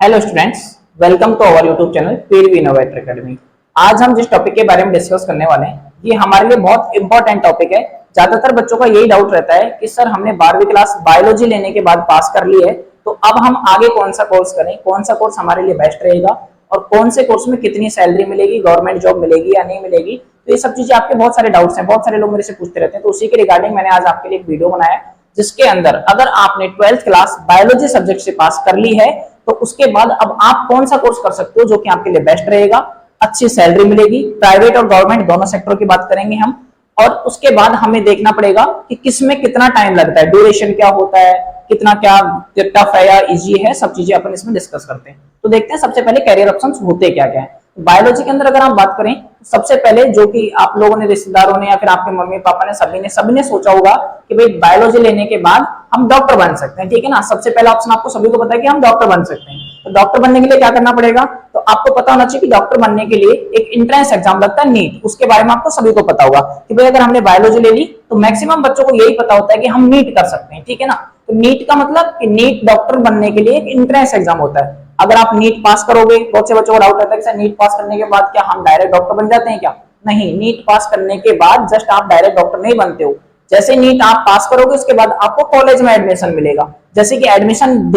Hello students, welcome to our YouTube channel Peer Innovator Academy. आज हम जिस topic के बारे में डिस्कस करने वाले हैं ये हमारे लिए बहुत इंपॉर्टेंट टॉपिक है। ज्यादातर बच्चों का यही डाउट रहता है कि सर हमने 12वीं क्लास बायोलॉजी लेने के बाद पास कर ली है, तो अब हम आगे कौन सा कोर्स करें, कौन सा कोर्स हमारे लिए बेस्ट रहेगा और कौन से कोर्स में कितनी सैलरी मिलेगी, गवर्नमेंट जॉब मिलेगी या नहीं मिलेगी। तो ये सब चीजें आपके बहुत सारे डाउट्स हैं, बहुत सारे लोग मेरे से पूछते रहते हैं। तो उसी के रिगार्डिंग मैंने आज आपके लिए एक वीडियो बनाया है, जिसके अंदर अगर आपने 12th क्लास बायोलॉजी सब्जेक्ट से पास कर ली है तो उसके बाद अब आप कौन सा कोर्स कर सकते हो जो कि आपके लिए बेस्ट रहेगा, अच्छी सैलरी मिलेगी, प्राइवेट और गवर्नमेंट दोनों सेक्टर की बात करेंगे हम। और उसके बाद हमें देखना पड़ेगा कि किसमें कितना टाइम लगता है, ड्यूरेशन क्या होता है, कितना क्या टफ है या इजी है, सब चीजें अपन इसमें डिस्कस करते हैं। तो देखते हैं सबसे पहले कैरियर ऑप्शंस होते क्या क्या है। बायोलॉजी के अंदर अगर आप बात करें, सबसे पहले जो कि आप लोगों ने, रिश्तेदारों ने या फिर आपके मम्मी पापा ने, सभी ने सोचा होगा कि भाई बायोलॉजी लेने के बाद हम डॉक्टर बन सकते हैं, ठीक है ना। सबसे पहला ऑप्शन आपको सभी को पता है कि हम डॉक्टर बन सकते हैं। तो डॉक्टर बनने के लिए क्या करना पड़ेगा, तो आपको पता होना चाहिए कि डॉक्टर बनने के लिए एक एंट्रेंस एग्जाम लगता है, नीट। उसके बारे में आपको सभी को पता होगा कि भाई अगर हमने बायोलॉजी ले ली तो मैक्सिमम बच्चों को यही पता होता है कि हम नीट कर सकते हैं, ठीक है ना। तो नीट का मतलब कि नीट डॉक्टर बनने के लिए एक एंट्रेंस एग्जाम होता है। अगर आप नीट पास करोगे, बहुत से बच्चों को डाउट रहता है कि सर नीट पास करने के बाद क्या हम डायरेक्ट डॉक्टर बन जाते हैं क्या? नहीं, नीट पास करने के बाद जस्ट आप डायरेक्ट डॉक्टर नहीं बनते हो। जैसे नीट आप पास करोगे उसके बाद आपको कॉलेज में एडमिशन मिलेगा। जैसे कि एडमिशन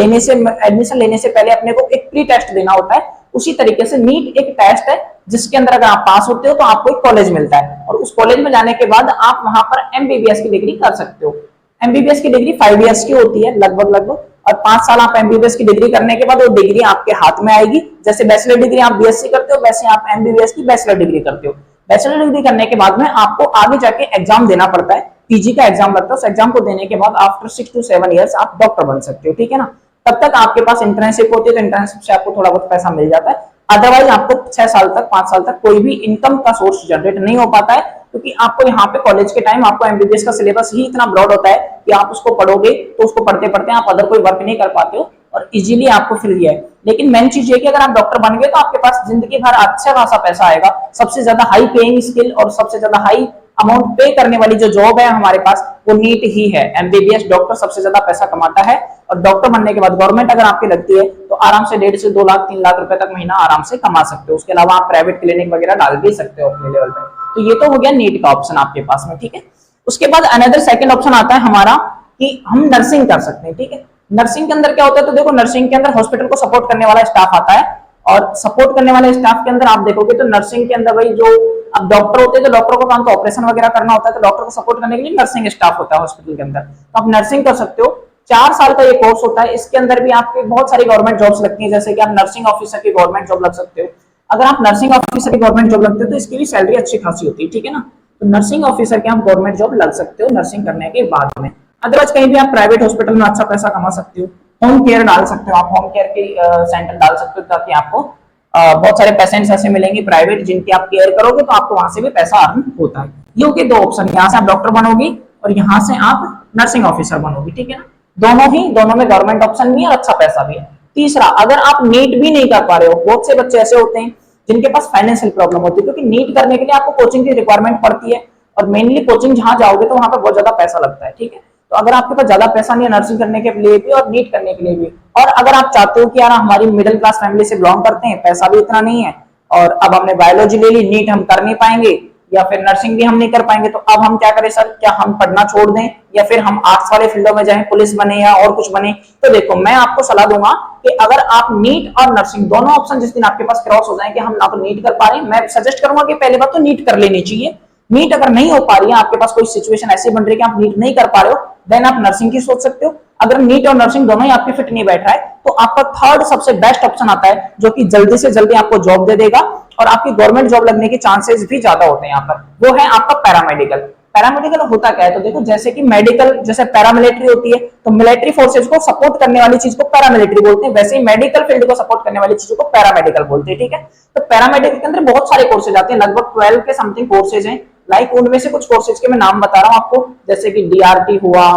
लेने से पहले अपने को एक प्री टेस्ट देना होता है, उसी तरीके से नीट एक टेस्ट है जिसके अंदर अगर आप पास होते हो तो आपको एक कॉलेज मिलता है, और उस कॉलेज में जाने के बाद आप वहां पर एमबीबीएस की डिग्री कर सकते हो। एमबीबीएस की डिग्री 5 इयर्स की होती है लगभग, और 5 साल आप एमबीबीएस की डिग्री करने के बाद वो डिग्री आपके हाथ में आएगी। जैसे बैचलर डिग्री आप बीएससी करते हो, वैसे आप एमबीबीएस की बैचलर डिग्री करते हो। बैचलर डिग्री करने के बाद में आपको आगे जाके एग्जाम देना पड़ता है, पीजी का एग्जाम लगता है। उस एग्जाम को देने के बाद आफ्टर 6 to 7 इयर्स आप डॉक्टर बन सकते हो, ठीक है ना। तब तक आपके पास इंटर्नशिप होती है, तो इंटर्नशिप से आपको थोड़ा बहुत पैसा मिल जाता है। अदरवाइज आपको 6 साल तक, 5 साल तक कोई भी इनकम का सोर्स जनरेट नहीं हो पाता है, क्योंकि आपको यहाँ पे कॉलेज के टाइम आपको एमबीबीएस का सिलेबस ही इतना ब्रॉड होता है कि आप उसको पढ़ोगे तो उसको पढ़ते पढ़ते आप अदर कोई वर्क नहीं कर पाते हो और इजीली आपको फिर दिया है। लेकिन मेन चीज ये कि अगर आप डॉक्टर बन गए तो आपके पास जिंदगी भर अच्छा खासा पैसा आएगा। सबसे ज्यादा हाई पेइंग स्किल और सबसे ज्यादा हाई अमाउंट पे करने वाली जो जॉब है हमारे पास वो नीट ही है। एमबीबीएस डॉक्टर सबसे ज्यादा पैसा कमाता है, और डॉक्टर बनने के बाद गवर्नमेंट अगर आपकी लगती है तो आराम से 1.5 से 2 लाख 3 लाख रुपए तक महीना आराम से कमा सकते हो। उसके अलावा आप प्राइवेट क्लिनिक वगैरह डाल भी सकते हो अपने लेवल पे। तो ये तो हो गया नीट का ऑप्शन आपके पास में, ठीक है। उसके बाद अनदर सेकंड ऑप्शन आता है हमारा कि हम नर्सिंग कर सकते हैं, ठीक है। नर्सिंग के अंदर क्या होता है, तो देखो नर्सिंग के अंदर हॉस्पिटल को सपोर्ट करने वाला स्टाफ आता है, और सपोर्ट करने वाले स्टाफ के अंदर आप देखोगे तो नर्सिंग के अंदर भाई जो अब डॉक्टर होते हैं तो डॉक्टर को काम तो ऑपरेशन वगैरह करना होता है, तो डॉक्टर को सपोर्ट करने के लिए नर्सिंग स्टाफ होता है हॉस्पिटल के अंदर। तो आप नर्सिंग कर सकते हो। 4 साल का ये कोर्स होता है। इसके अंदर भी आपके बहुत सारी गवर्नमेंट जॉब्स लगती है, जैसे कि आप नर्सिंग ऑफिसर की गवर्नमेंट जॉब लग सकते हो। अगर आप नर्सिंग ऑफिसर की गवर्नमेंट जॉब लगते हो तो इसकी भी सैलरी अच्छी खासी होती है, ठीक है ना। तो नर्सिंग ऑफिसर की आप गवर्नमेंट जॉब लग सकते हो नर्सिंग करने के बाद में। अदरवाइज कहीं भी आप प्राइवेट हॉस्पिटल में अच्छा पैसा कमा सकते हो। होम केयर डाल सकते हो, आप होम केयर के सेंटर डाल सकते हो, ताकि आपको बहुत सारे पेशेंट्स ऐसे मिलेंगे प्राइवेट जिनकी आप केयर करोगे तो आपको वहां से भी पैसा अर्न होता है। ये हो गए 2 ऑप्शन, यहाँ से आप डॉक्टर बनोगे और यहाँ से आप नर्सिंग ऑफिसर बनोगे, ठीक है ना। दोनों में गवर्नमेंट ऑप्शन भी है, अच्छा पैसा भी है। तीसरा, अगर आप नीट भी नहीं कर पा रहे हो, बहुत से बच्चे ऐसे होते हैं जिनके पास फाइनेंशियल प्रॉब्लम होती है, क्योंकि नीट करने के लिए आपको कोचिंग की रिक्वायरमेंट पड़ती है, और मेनली कोचिंग जहां जाओगे तो वहां पर बहुत ज्यादा पैसा लगता है, ठीक है। तो अगर आपके पास ज्यादा पैसा नहीं है नर्सिंग करने के लिए भी और नीट करने के लिए भी, और अगर आप चाहते हो कि यार हमारी मिडिल क्लास फैमिली से बिलोंग करते हैं, पैसा भी इतना नहीं है, और अब हमने बायोलॉजी ले ली, नीट हम कर नहीं पाएंगे या फिर नर्सिंग भी हम नहीं कर पाएंगे, तो अब हम क्या करें सर, क्या हम पढ़ना छोड़ दें या फिर हम आर्ट्स वाले फील्डों में जाएं, पुलिस बने या और कुछ बने? तो देखो, मैं आपको सलाह दूंगा कि अगर आप नीट और नर्सिंग दोनों ऑप्शन जिस दिन आपके पास क्रॉस हो जाए कि हम ना तो नीट कर पा रहे हैं, मैं सजेस्ट करूंगा कि पहले बात तो नीट कर लेनी चाहिए। नीट अगर नहीं हो पा रही है, आपके पास कोई सिचुएशन ऐसी बन रही है कि आप नीट नहीं कर पा रहे हो, देन आप नर्सिंग की सोच सकते हो। अगर नीट और नर्सिंग दोनों ही आपके फिट नहीं बैठ रहा है तो आपका थर्ड सबसे बेस्ट ऑप्शन आता है, जो कि जल्दी से जल्दी आपको जॉब दे देगा और आपकी गवर्नमेंट जॉब लगने के चांसेस भी ज्यादा होते हैं यहाँ पर। वो है आपका पैरामेडिकल। पैरामेडिकल होता क्या है, तो देखो जैसे कि मेडिकल, जैसे पैरामिलिट्री होती है, तो मिलिट्री फोर्सेज को सपोर्ट करने वाली चीज को पैरामिलिट्री बोलते हैं, वैसे ही मेडिकल फील्ड को सपोर्ट करने वाली चीज को पैरामेडिकल बोलते हैं, ठीक है। तो पैरामेडिकल के अंदर बहुत सारे कोर्सेज आते हैं, लगभग 12 के समथिंग कोर्सेज हैं। लाइक उनमें से कुछ कोर्सेज के मैं नाम बता रहा हूं आपको, जैसे कि डीआरटी हुआ,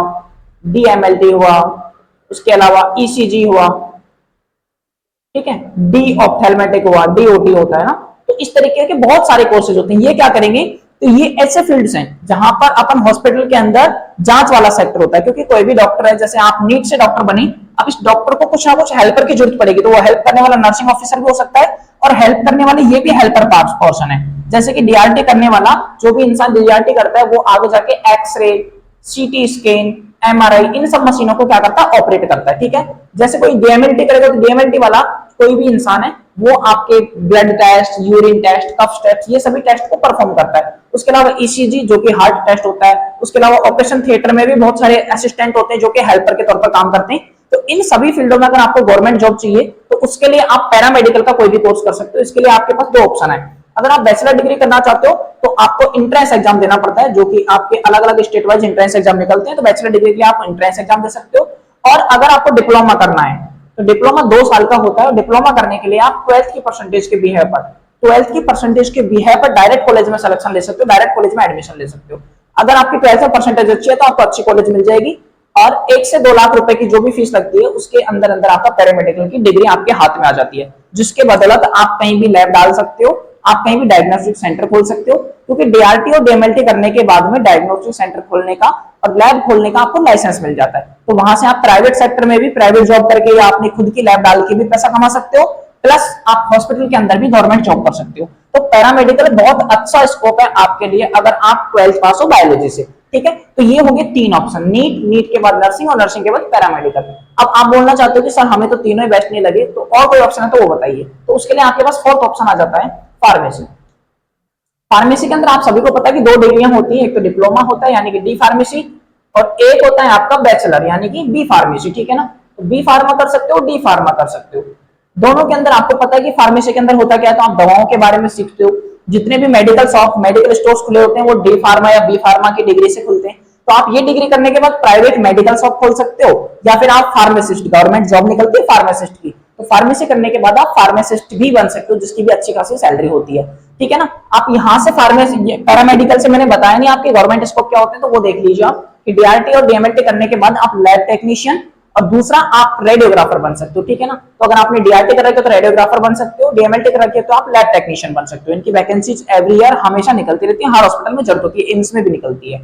डीएमएलटी हुआ, उसके अलावा ईसीजी हुआ, ठीक है, डी ऑप्थेल्मेटिक हुआ, डीओटी होता है ना। तो इस तरीके के बहुत सारे कोर्सेज होते हैं। ये क्या करेंगे, तो ये ऐसे फील्ड्स हैं जहां पर अपन हॉस्पिटल के अंदर जांच वाला सेक्टर होता है, क्योंकि कोई भी डॉक्टर है, जैसे आप नीट से डॉक्टर बने, अब इस डॉक्टर को कुछ ना कुछ हेल्पर की जरूरत पड़ेगी, तो वो हेल्प करने वाला नर्सिंग ऑफिसर भी हो सकता है और हेल्प करने वाले ये भी हेल्पर पोर्शन है। जैसे कि डीआरटी करने वाला जो भी इंसान डीआरटी करता है वो आगे जाके एक्सरे, सीटी स्कैन, एमआरआई, इन सब मशीनों को क्या करता है, ऑपरेट करता है। ठीक है, जैसे कोई डीएमएलटी करेगा तो डीएमएलटी वाला कोई भी इंसान है वो आपके ब्लड टेस्ट, यूरिन टेस्ट, कफ टेस्ट, ये सभी टेस्ट को परफॉर्म करता है। उसके अलावा ईसीजी जो कि हार्ट टेस्ट होता है, उसके अलावा ऑपरेशन थिएटर में भी बहुत सारे असिस्टेंट होते हैं जो कि हेल्पर के तौर पर काम करते हैं। तो इन सभी फील्डों में अगर आपको गवर्नमेंट जॉब चाहिए तो उसके लिए आप पैरामेडिकल का कोई भी कोर्स कर सकते हो। इसके लिए आपके पास दो ऑप्शन है। अगर आप बैचलर डिग्री करना चाहते हो तो आपको इंट्रेंस एग्जाम देना पड़ता है, जो कि आपके अलग अलग स्टेट वाइज इंट्रेंस एग्जाम निकलते हैं। तो बैचलर डिग्री के लिए आप इंट्रेंस एग्जाम दे सकते हो। और अगर आपको डिप्लोमा करना है तो डिप्लोमा 2 साल का होता है। डिप्लोमा करने के लिए आप 12th की परसेंटेज के बिहेव पर 12th की परसेंटेज के बिहेव पर डायरेक्ट कॉलेज में सिलेक्शन ले सकते हो, डायरेक्ट कॉलेज में एडमिशन ले सकते हो। अगर आपकी 12th में परसेंटेज अच्छी है तो आपको अच्छी कॉलेज मिल जाएगी और 1 से 2 लाख रुपए की जो भी फीस लगती है उसके अंदर अंदर आपका पैरामेडिकल की डिग्री आपके हाथ में आ जाती है, जिसके बदौलत आप कहीं भी लैब डाल सकते हो, आप कहीं भी डायग्नोस्टिक सेंटर खोल सकते हो। क्योंकि डीआरटी और डीएमएलटी करने के बाद में डायग्नोस्टिक सेंटर खोलने का और लैब खोलने का आपको लाइसेंस मिल जाता है। तो वहां से आप प्राइवेट सेक्टर में भी प्राइवेट जॉब करके या अपनी खुद की लैब डाल के भी पैसा कमा सकते हो, प्लस आप हॉस्पिटल के अंदर भी गवर्नमेंट जॉब कर सकते हो। तो पैरामेडिकल बहुत अच्छा स्कोप है आपके लिए अगर आप 12th पास हो बायोलॉजी से। ठीक है, तो ये हो गए 3 ऑप्शन, नीट के बाद नर्सिंग और नर्सिंग के बाद पैरामेडिकल। अब आप बोलना चाहते हो कि सर हमें तो तीनों ही बेस्ट नहीं लगे, तो और कोई ऑप्शन है तो वो बताइए। तो उसके लिए आपके पास 4th ऑप्शन आ जाता है, फार्मेसी। फार्मेसी के अंदर आप सभी को पता है कि 2 डिग्रियां होती है, एक तो डिप्लोमा होता है यानी कि डी फार्मेसी, और एक होता है आपका बैचलर यानी कि बी फार्मेसी। ठीक है ना, तो बी फार्मा कर सकते हो, डी फार्मा कर सकते हो। दोनों के अंदर आपको पता है कि फार्मेसी के अंदर होता क्या है, तो आप दवाओं के बारे में सीखते हो। जितने भी मेडिकल शॉप, मेडिकल स्टोर्स खुले होते हैं वो डी फार्मा या बी फार्मा की डिग्री से खुलते हैं। तो आप ये डिग्री करने के बाद प्राइवेट मेडिकल शॉप खोल सकते हो या फिर आप फार्मासिस्ट, गवर्नमेंट जॉब निकलती है फार्मासिस्ट की, तो फार्मेसी करने के बाद आप फार्मासिस्ट भी बन सकते हो, जिसकी भी अच्छी खासी सैलरी होती है। ठीक है ना, आप यहाँ से फार्मेसी, पैरामेडिकल से मैंने बताया नहीं आपके गवर्नमेंट स्कोप क्या होते हैं, तो वो देख लीजिए आप कि डीआरटी और डीएमएलटी करने के बाद आप लैब टेक्नीशियन और दूसरा आप रेडियोग्राफर बन सकते हो। ठीक है ना, तो अगर आपने डीआरटी कर रखी है तो रेडियोग्राफर बन सकते हो, डीएमएलटी कर रखी है तो आप लैब टेक्नीशियन बन सकते हो। इनकी वैकेंसीज एवरी ईयर हमेशा निकलती रहती है, हर हॉस्पिटल में जरूरत होती है, एम्स में भी निकलती है।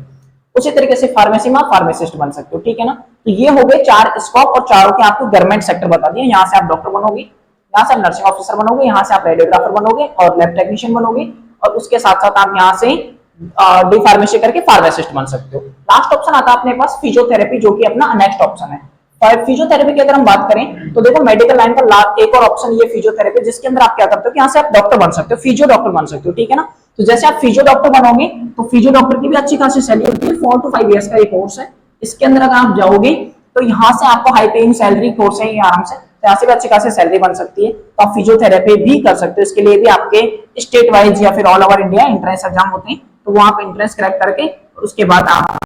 उसी तरीके से फार्मेसी में आप फार्मासिस्ट बन सकते हो। ठीक है ना, तो ये हो गए 4 स्कोप और चारों के आपको गवर्नमेंट सेक्टर बता दिए। यहाँ से आप डॉक्टर बनोगे, यहाँ से आप नर्सिंग ऑफिसर बनोगे, यहाँ से आप रेडियोग्राफर बनोगे और लैब टेक्नीशियन बनोगे, और उसके साथ साथ आप यहाँ से डी फार्मेसी करके फार्मासिस्ट बन सकते हो। लास्ट ऑप्शन आता है अपने पास फिजियोथेरेपी, जो कि अपना नेक्स्ट ऑप्शन है। फिजियोथेरेपी की अगर हम बात करें तो देखो मेडिकल लाइन का एक और ऑप्शन ये फिजियोथेरेपी, जिसके अंदर आप क्या करते हो कि यहाँ से आप डॉक्टर बन सकते हो, फिजियो डॉक्टर बन सकते हो। ठीक है ना, तो जैसे आप फिजियो डॉक्टर बनोगे तो फिजियो डॉक्टर की भी अच्छी खासी सैलरी होती है, 4 to 5 इयर्स का ये कोर्स है। इसके अंदर अगर आप जाओगे तो यहाँ से आपको हाई पेइंग सैलरी कोर्स है, आराम से यहाँ से भी अच्छी खासी सैलरी बन सकती है। तो आप फिजियोथेरेपी भी कर सकते हो। इसके लिए भी आपके स्टेट वाइज या फिर all over India entrance exam होते हैं, तो वो आप इंट्रेंस क्रैक करके उसके बाद आप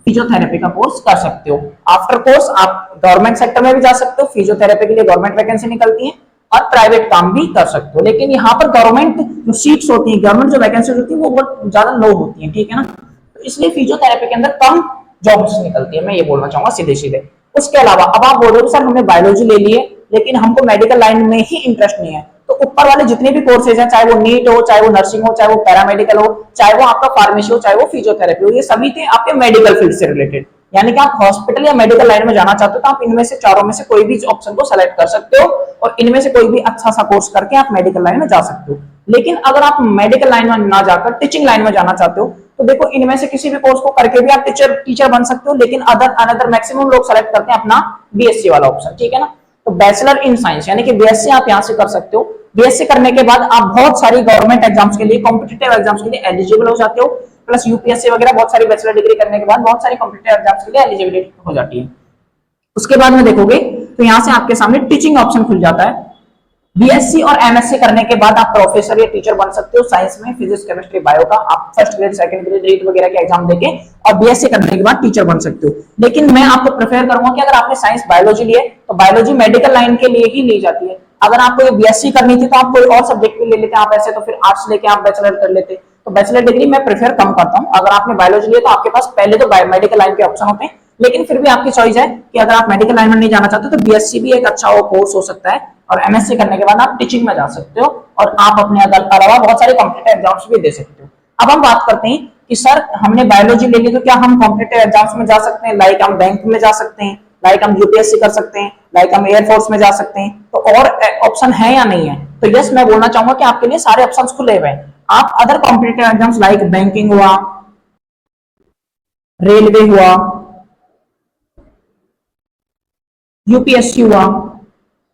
फिजियोथेरेपी का कोर्स कर सकते हो। आफ्टर कोर्स आप गवर्नमेंट सेक्टर में भी जा सकते हो, फिजियोथेरेपी के लिए गवर्नमेंट वैकेंसी निकलती है और प्राइवेट काम भी कर सकते हो। लेकिन यहाँ पर गवर्नमेंट जो सीट्स होती है, गवर्नमेंट जो वैकेंसी होती है वो बहुत ज्यादा लो होती है। ठीक है ना, तो इसलिए फिजियोथेरेपी के अंदर कम जॉब्स निकलती है, मैं ये बोलना चाहूंगा सीधे सीधे। उसके अलावा अब आप बोल रहे हो सर हमने बायोलॉजी ले लिए लेकिन हमको मेडिकल लाइन में ही इंटरेस्ट नहीं है, तो ऊपर वाले जितने भी कोर्सेज हैं, चाहे वो नीट हो, चाहे वो नर्सिंग हो, चाहे वो पैरामेडिकल हो, चाहे वो आपका फार्मेसी हो, चाहे वो फिजियोथेरेपी हो, ये सभी थे आपके मेडिकल फील्ड से रिलेटेड। यानी कि आप हॉस्पिटल या मेडिकल लाइन में जाना चाहते हो तो आप इनमें से चारों में से कोई भी ऑप्शन को सेलेक्ट कर सकते हो और इनमें से कोई भी अच्छा सा कोर्स करके आप मेडिकल लाइन में जा सकते हो। लेकिन अगर आप मेडिकल लाइन में ना जाकर टीचिंग लाइन में जाना चाहते हो तो देखो इनमें से किसी भी कोर्स को करके भी आप टीचर बन सकते हो, लेकिन अनदर मैक्सिमम लोग सेलेक्ट करते हैं अपना बीएससी वाला ऑप्शन। ठीक है ना, तो बैचलर इन साइंस यानी कि बीएससी आप यहां से कर सकते हो। बीएससी करने के बाद आप बहुत सारी गवर्नमेंट एग्जाम्स के लिए, कॉम्पिटिटिव एग्जाम्स के लिए एलिजिबल हो जाते हो, प्लस यूपीएससी वगैरह बहुत सारी बैचलर डिग्री करने के बाद बहुत सारी कॉम्पिटिटिव एग्जाम्स के लिए एलिजिबिलिटी हो जाती है। उसके बाद में देखोगे तो यहाँ से आपके सामने टीचिंग ऑप्शन खुल जाता है। बीएससी और एमएससी करने के बाद आप प्रोफेसर या टीचर बन सकते हो साइंस में, फिजिक्स, केमिस्ट्री, बायो का। आप first grade, second grade, NEET वगैरह के एग्जाम देके और बीएससी करने के बाद टीचर बन सकते हो। लेकिन मैं आपको प्रेफर करूंगा कि अगर आपने साइंस बायोलॉजी लिए तो बायोलॉजी मेडिकल लाइन के लिए ही ली जाती है। अगर आपको ये बीएससी करनी थी तो आप कोई और सब्जेक्ट भी ले लेते, आप ऐसे तो फिर आर्ट्स लेके आप बैचलर कर लेते। तो बैचलर डिग्री मैं प्रेफर कम करता हूँ। अगर आपने बायोलॉजी लिया तो आपके पास पहले तो मेडिकल लाइन के ऑप्शन होते हैं, लेकिन फिर भी आपकी चॉइस है कि अगर आप मेडिकल लाइन में नहीं जाना चाहते तो बीएससी भी एक अच्छा कोर्स हो सकता है और एमएससी करने के बाद आप टीचिंग में जा सकते हो और आप अपने अलावा बहुत सारे कॉम्पिटिटिव एग्जाम्स भी दे सकते हो। अब हम बात करते हैं कि सर हमने बायोलॉजी ले ली तो क्या हम कॉम्पिटिटिव एग्जाम्स में जा सकते हैं, लाइक हम बैंक में जा सकते हैं, लाइक हम यूपीएससी कर सकते हैं, लाइक हम एयरफोर्स में जा सकते हैं, तो और ऑप्शन है या नहीं है? तो यस, मैं बोलना चाहूंगा कि आपके लिए सारे ऑप्शंस खुले हुए हैं। आप other competitive exams like banking हुआ, रेलवे हुआ, यूपीएससी हुआ,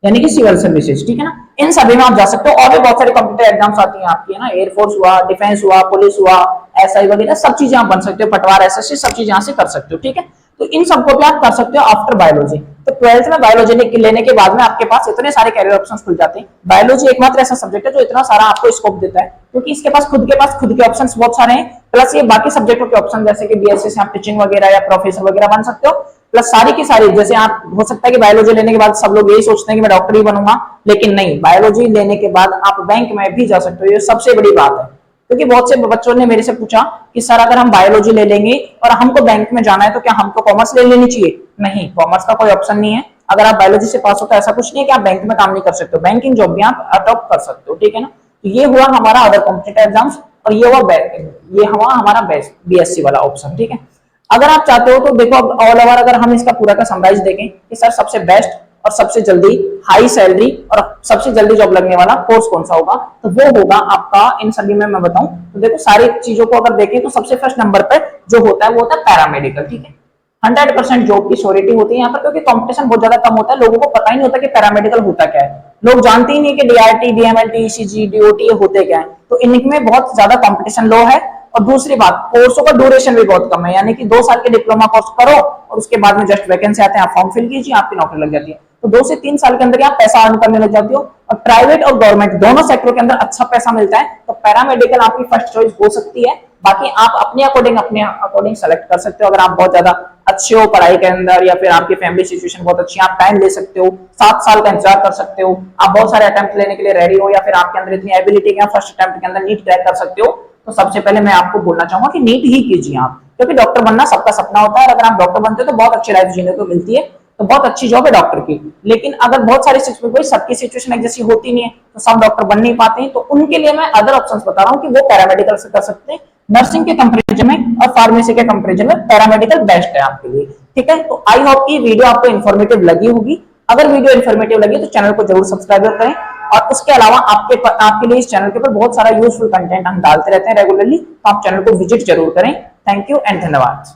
यानी कि सिविल सर्विसेज, ठीक है ना, इन सभी में आप जा सकते हो। और भी बहुत सारे कॉम्पिटिटिव एग्जाम्स आती हैं आपकी, है ना, एयरफोर्स हुआ, डिफेंस हुआ, पुलिस हुआ, एसआई वगैरह सब चीजें आप बन सकते हो, पटवार, एसएससी, सब चीजें यहाँ से कर सकते हो, ठीक है। तो इन सबको भी आप कर सकते हो आफ्टर बायोलॉजी। तो 12th में बायोलॉजी लेने के बाद में आपके पास इतने सारे कैरियर ऑप्शन खुल जाते हैं। बायोलॉजी एकमात्र ऐसा सब्जेक्ट है जो इतना सारा आपको स्कोप देता है, क्योंकि इसके पास खुद के ऑप्शन बहुत सारे हैं, प्लस ये बाकी सब्जेक्टों के ऑप्शन जैसे कि बीएससी से आप टीचिंग वगैरह या प्रोफेसर वगैरह बन सकते हो, प्लस सारी की सारी, जैसे आप हो सकता है कि बायोलॉजी लेने के बाद सब लोग यही सोचते हैं कि मैं डॉक्टर ही बनूंगा, लेकिन नहीं, बायोलॉजी लेने के बाद आप बैंक में भी जा सकते हो। ये सबसे बड़ी बात है, क्योंकि बहुत से बच्चों ने मेरे से पूछा कि सर अगर हम बायोलॉजी ले लेंगे और हमको बैंक में जाना है तो क्या हमको कॉमर्स ले लेनी चाहिए? नहीं, कॉमर्स का कोई ऑप्शन नहीं है। अगर आप बायोलॉजी से पास हो तो ऐसा कुछ नहीं है कि आप बैंक में काम नहीं कर सकते हो, बैंकिंग जॉब भी आप अडॉप्ट कर सकते हो, ठीक है ना। तो ये हुआ हमारा अदर कॉम्पिटिटिव एग्जाम्स, और ये हुआ हमारा बेस्ट बीएससी वाला ऑप्शन, ठीक है। अगर आप चाहते हो तो देखो, अब ऑल ओवर अगर हम इसका पूरा का समराइज देखें कि सर सबसे बेस्ट और सबसे जल्दी हाई सैलरी और सबसे जल्दी जॉब लगने वाला कोर्स कौन सा होगा, तो वो होगा आपका, इन सभी में मैं बताऊं तो देखो सारी चीजों को अगर देखें तो सबसे फर्स्ट नंबर पर जो होता है वो होता है पैरामेडिकल, ठीक है। 100% जॉब की श्योरिटी होती है यहाँ पर, क्योंकि कंपटीशन बहुत ज्यादा कम होता है, लोगों को पता ही नहीं होता कि पैरामेडिकल होता क्या है, लोग जानते ही नहीं कि डीआरटी, डीएमएलटी, ईसीजी, डीओटी होते क्या है, तो इनमें बहुत ज्यादा कंपटीशन लो है। और दूसरी बात, कोर्सों का ड्यूरेशन भी बहुत कम है, यानी कि 2 साल के डिप्लोमा कोर्स करो और उसके बाद में जस्ट वैकेंसी आते हैं, आप फॉर्म फिल कीजिए, आपकी नौकरी लग जाती है। तो 2 से 3 साल के अंदर आप पैसा अर्न करने लग जाती हो, और प्राइवेट और गवर्नमेंट दोनों सेक्टर के अंदर अच्छा पैसा मिलता है, तो पैरामेडिकल आपकी फर्स्ट चॉइस हो सकती है। बाकी आप अपने अकॉर्डिंग सेलेक्ट कर सकते हो। अगर आप बहुत ज्यादा अच्छे हो पढ़ाई के अंदर, या फिर आपकी फैमिली सिचुएशन बहुत अच्छी है, आप टाइम ले सकते हो, 7 साल का इंतजार कर सकते हो, आप बहुत सारे अटेम्प्ट लेने के लिए रेडी हो, या फिर आपके अंदर इतनी एबिलिटी है फर्स्ट अटेम्प्ट के अंदर नीट क्रैक कर सकते हो, तो सबसे पहले मैं आपको बोलना चाहूंगा कि नीट ही कीजिए आप, क्योंकि डॉक्टर बनना सबका सपना होता है, और अगर आप डॉक्टर बनते हो तो बहुत अच्छी लाइफ जीने को मिलती है, तो बहुत अच्छी जॉब है डॉक्टर की। लेकिन अगर बहुत सारी सबकी सिचुएशन एक जैसी होती नहीं है, तो सब डॉक्टर बन नहीं पाते हैं, तो उनके लिए मैं अदर ऑप्शंस बता रहा हूँ कि वो पैरामेडिकल से कर सकते हैं। नर्सिंग के कंपैरिजन में और फार्मेसी के कंपैरिजन में पैरामेडिकल बेस्ट है आपके लिए, ठीक है। तो आई होप कि वीडियो आपको इन्फॉर्मेटिव लगी होगी। अगर वीडियो इन्फॉर्मेटिव लगी तो चैनल को जरूर सब्सक्राइब करें, और उसके अलावा आपके लिए इस चैनल के ऊपर बहुत सारा यूजफुल कंटेंट हम डालते रहते हैं रेगुलरली, तो आप चैनल को विजिट जरूर करें। थैंक यू एंड धन्यवाद।